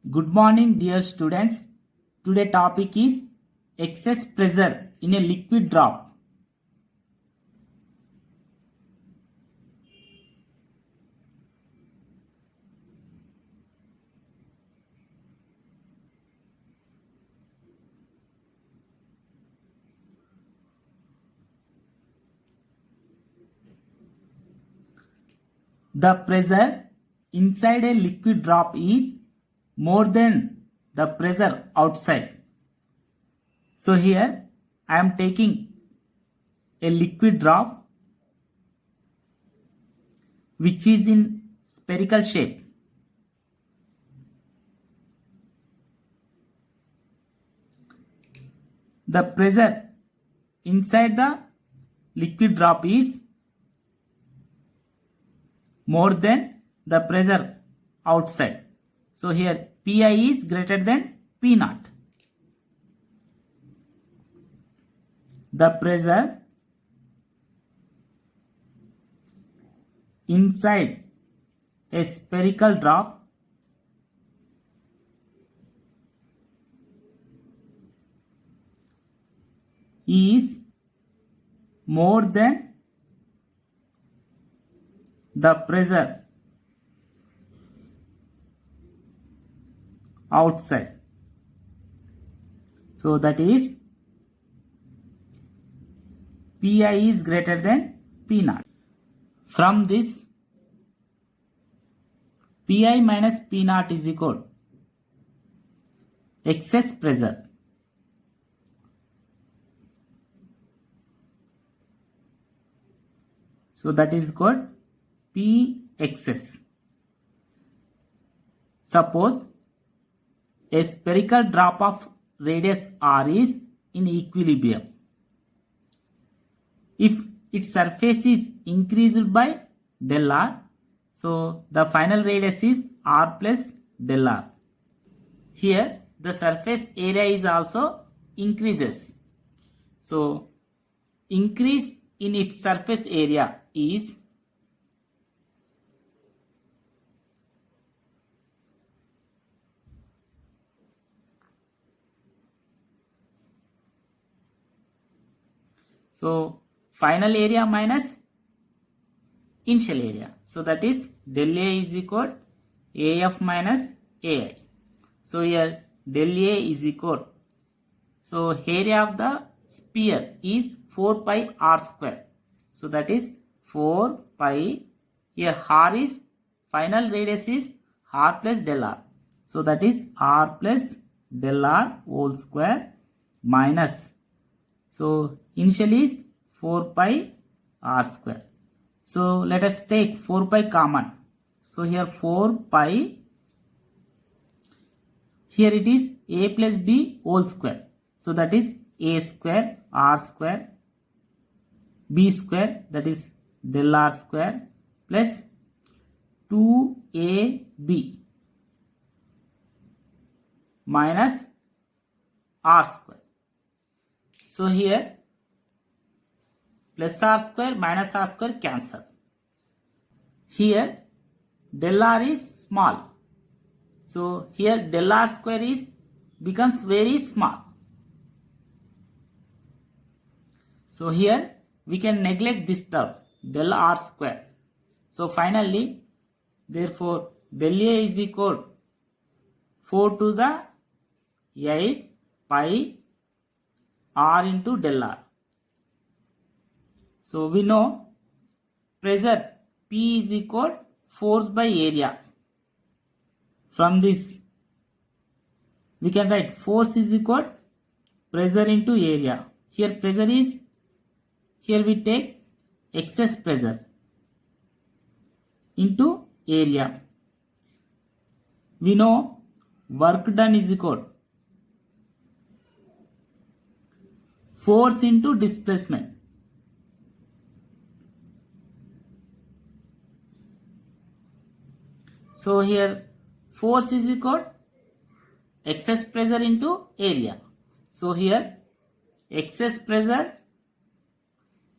Good morning, dear students. Today topic is excess pressure in a liquid drop. The pressure inside a liquid drop is more than the pressure outside. So here I am taking a liquid drop which is in spherical shape. The pressure inside the liquid drop is more than the pressure outside. So here Pi is greater than P naught. The pressure inside a spherical drop is more than the pressure outside. So that is Pi is greater than P naught. From this, Pi minus P naught is equal excess pressure. So that is called P excess. Suppose a spherical drop of radius r is in equilibrium. If its surface is increased by del r, so the final radius is r plus del r. Here the surface area is also increases. So increase in its surface area is final area minus initial area. So that is del A is equal AF minus AI. So here del A is equal. So area of the sphere is 4 pi r square. So that is 4 pi. Here r is final radius is r plus del r. So that is r plus del r whole square minus. So initial is 4 pi r square. So let us take 4 pi common. So here 4 pi. Here it is a plus b whole square. So that is a square r square b square, that is del r square plus 2ab minus r square. So here plus r square minus r square cancel. Here del r is small. So here del r square is becomes very small. So here we can neglect this term del r square. So finally, therefore del A is equal 4 to the 8 pi r into del r. So we know pressure P is equal force by area. From this we can write force is equal pressure into area. Here pressure is, here we take excess pressure into area. We know work done is equal force into displacement. So here force is equal excess pressure into area. So here excess pressure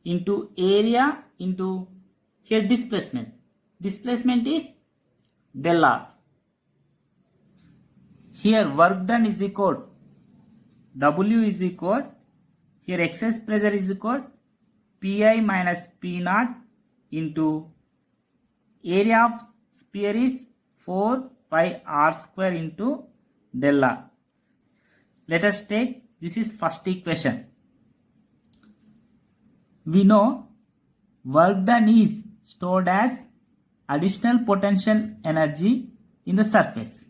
into area into here displacement. Displacement is del r. here work done is equal W is equal, here excess pressure is equal Pi minus P naught into area of sphere is 4 pi r square into del r. Let us take, this is first equation. We know work done is stored as additional potential energy in the surface.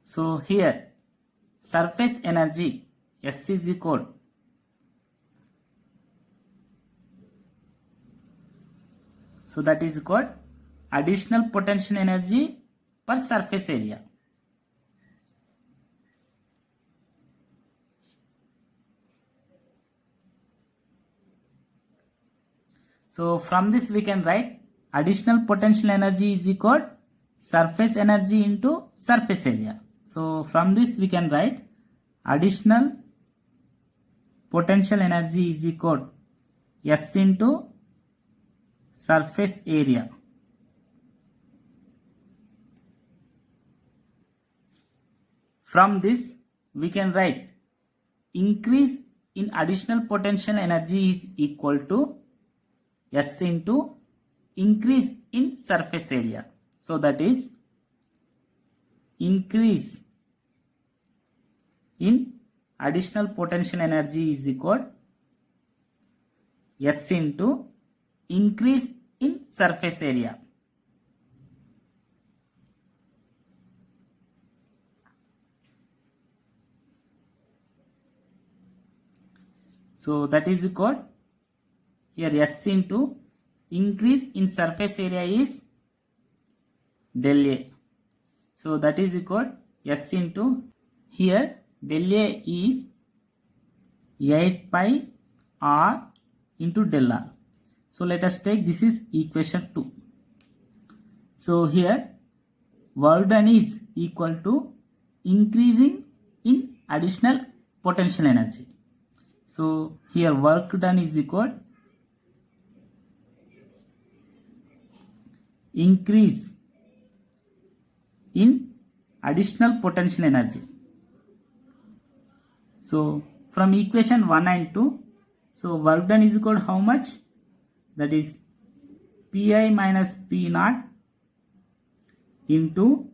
So here surface energy S is equal, so that is equal additional potential energy per surface area. So from this we can write additional potential energy is equal surface energy into surface area. So from this we can write additional potential energy is equal S into surface area. From this we can write increase in additional potential energy is equal to S into increase in surface area. So that is increase in additional potential energy is equal S into increase in surface area. So that is equal, here S into increase in surface area is del A. So that is equal S into, here del A is 8 pi r into del r. So let us take, this is equation 2. So here work done is equal to increasing in additional potential energy. So here work done is equal increase in additional potential energy. So from equation 1 and 2, so work done is equal to how much? That is Pi minus P naught into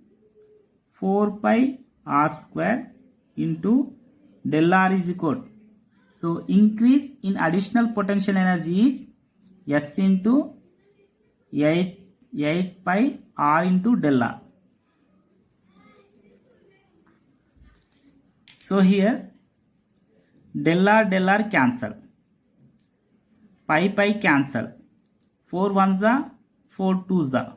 4 pi r square into del r is equal. So increase in additional potential energy is S into 8 pi r into del r. So here del r cancel, pi cancel, 4 ones are 4 twos are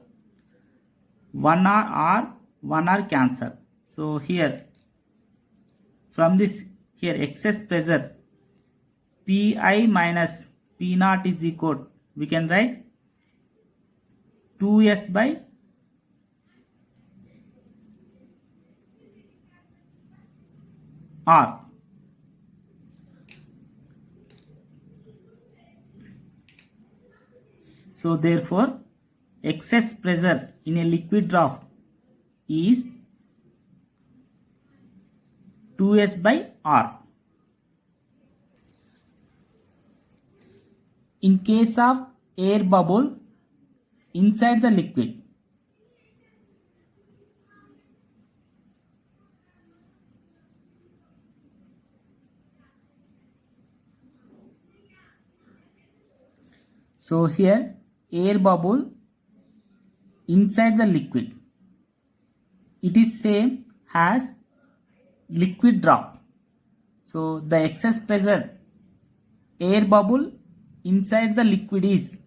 1 r 1 r cancel. So here from this, here excess pressure Pi minus P naught is equal, we can write 2s by r. So therefore excess pressure in a liquid draft is 2s by r. In case of air bubble inside the liquid, so here air bubble inside the liquid, it is same as liquid drop. So the excess pressure air bubble inside the liquid is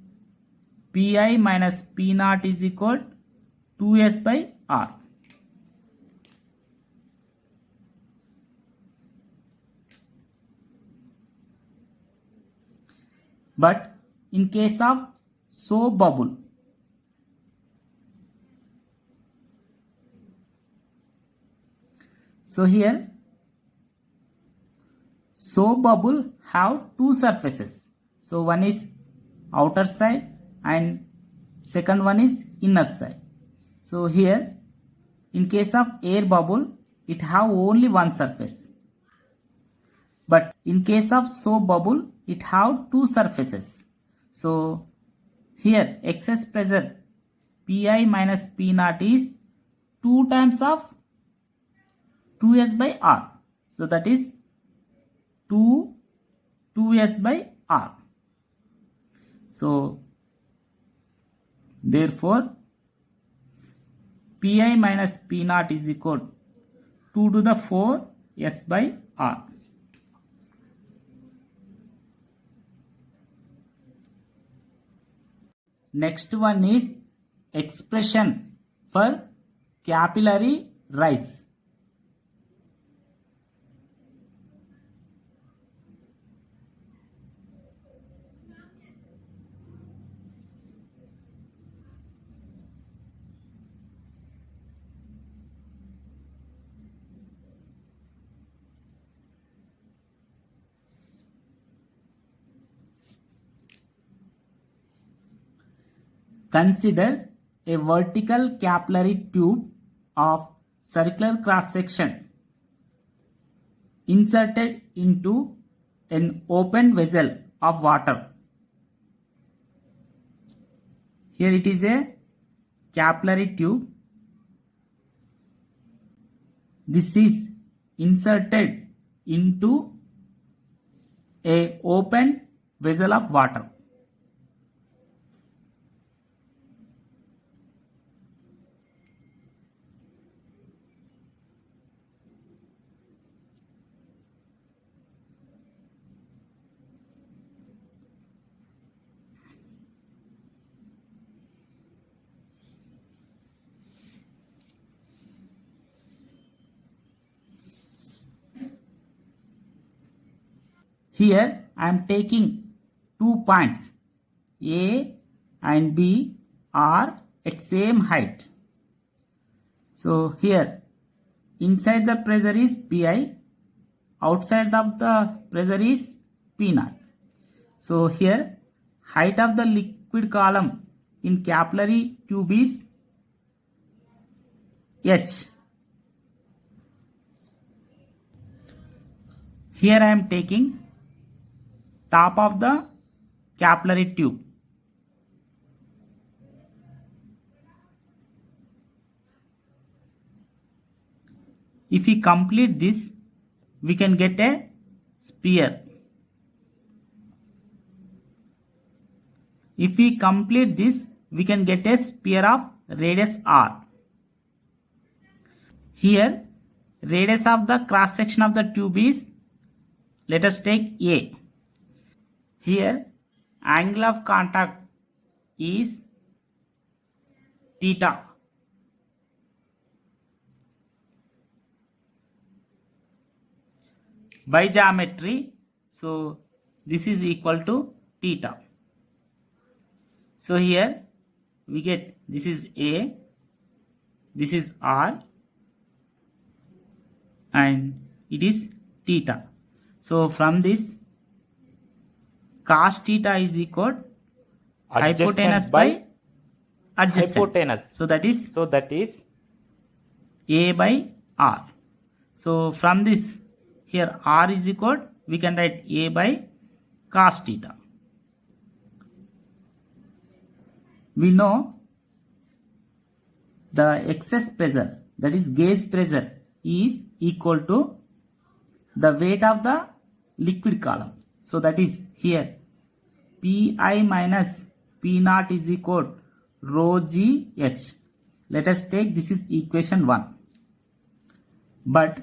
Pi minus P naught is equal 2s by r. But in case of soap bubble. So here soap bubble have two surfaces. So one is outer side and second one is inner side. So here in case of air bubble it have only one surface. But in case of soap bubble it have two surfaces. So here excess pressure Pi minus P naught is 2 times of 2s by r. So that is 2s by r. So therefore Pi minus P naught is equal to 2 to the 4 s by r. Next one is expression for capillary rise. Consider a vertical capillary tube of circular cross section inserted into an open vessel of water. Here it is a capillary tube. This is inserted into a open vessel of water. Here I am taking 2 points A and B are at same height. So here inside the pressure is Pi, outside of the pressure is P naught. So here height of the liquid column in capillary tube is h. Here I am taking top of the capillary tube. If we complete this, we can get a sphere. If we complete this, we can get a sphere of radius r. Here, radius of the cross section of the tube is, let us take A. Here, angle of contact is theta. By geometry, so this is equal to theta. So here we get this is A, this is R, and it is theta. So from this cos theta is equal to hypotenuse by adjacent. Hypotenuse. So that is A by R. So from this here R is equal, we can write A by cos theta. We know the excess pressure, that is gauge pressure, is equal to the weight of the liquid column. So that is here Pi minus P naught is equal to rho g h. Let us take this is equation 1. But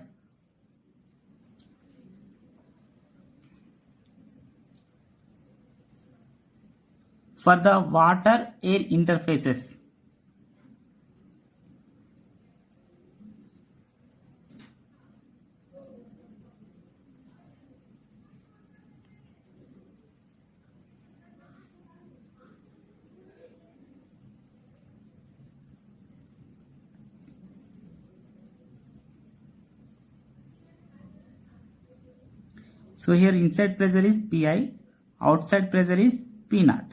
for the water air interfaces, So here inside pressure is Pi, outside pressure is P naught.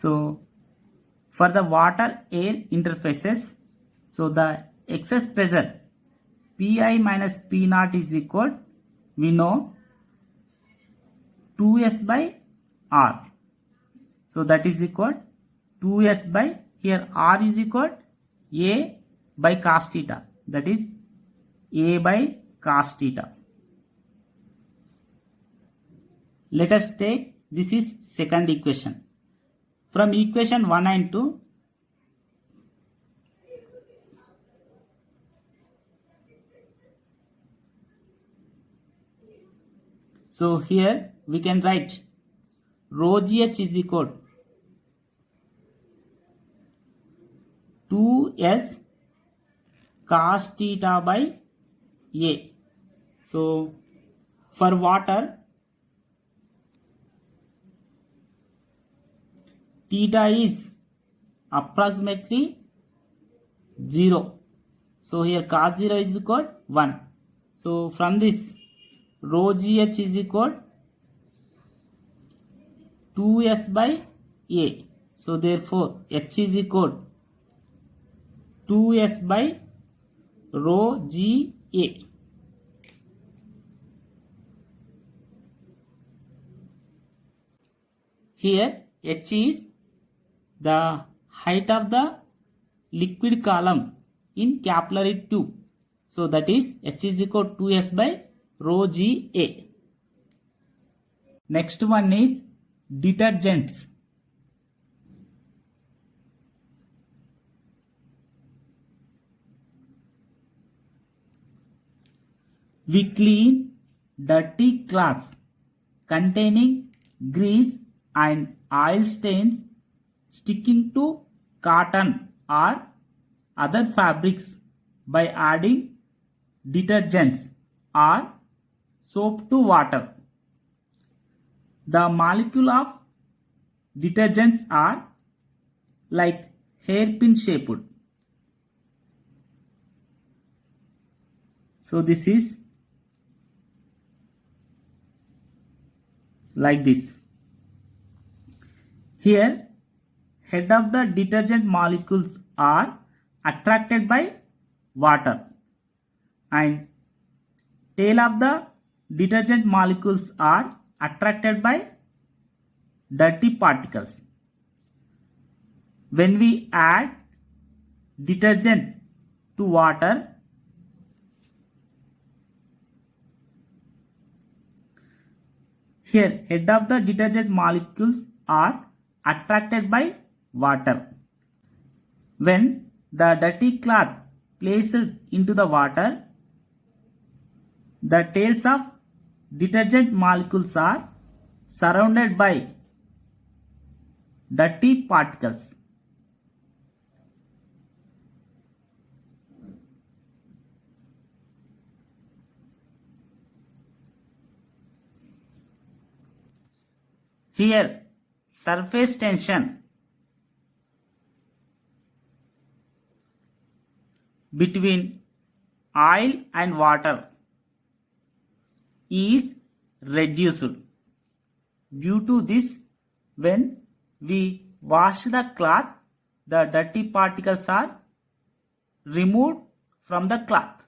So for the water air interfaces, so the excess pressure Pi minus P naught is equal, we know, 2S by R. So that is equal 2S by, here R is equal A by cos theta, that is A by cos theta. Let us take, this is second equation. From equation 1 and 2, so here we can write rho GH is equal 2S cos theta by A. So for water, theta is approximately 0. So here cos 0 is equal 1. So from this, rho GH is equal 2S by A. So therefore H is equal 2S by rho GA. Here H is the height of the liquid column in capillary tube. So that is H is equal to 2S by rho GA. Next one is detergents. We clean dirty cloths containing grease and oil stains sticking to cotton or other fabrics by adding detergents or soap to water. The molecule of detergents are like hairpin shaped. So this is like this. Here head of the detergent molecules are attracted by water and tail of the detergent molecules are attracted by dirty particles. When we add detergent to water, here head of the detergent molecules are attracted by water. When the dirty cloth placed into the water, the tails of detergent molecules are surrounded by dirty particles. Here surface tension between oil and water is reduced. Due to this, when we wash the cloth, the dirty particles are removed from the cloth.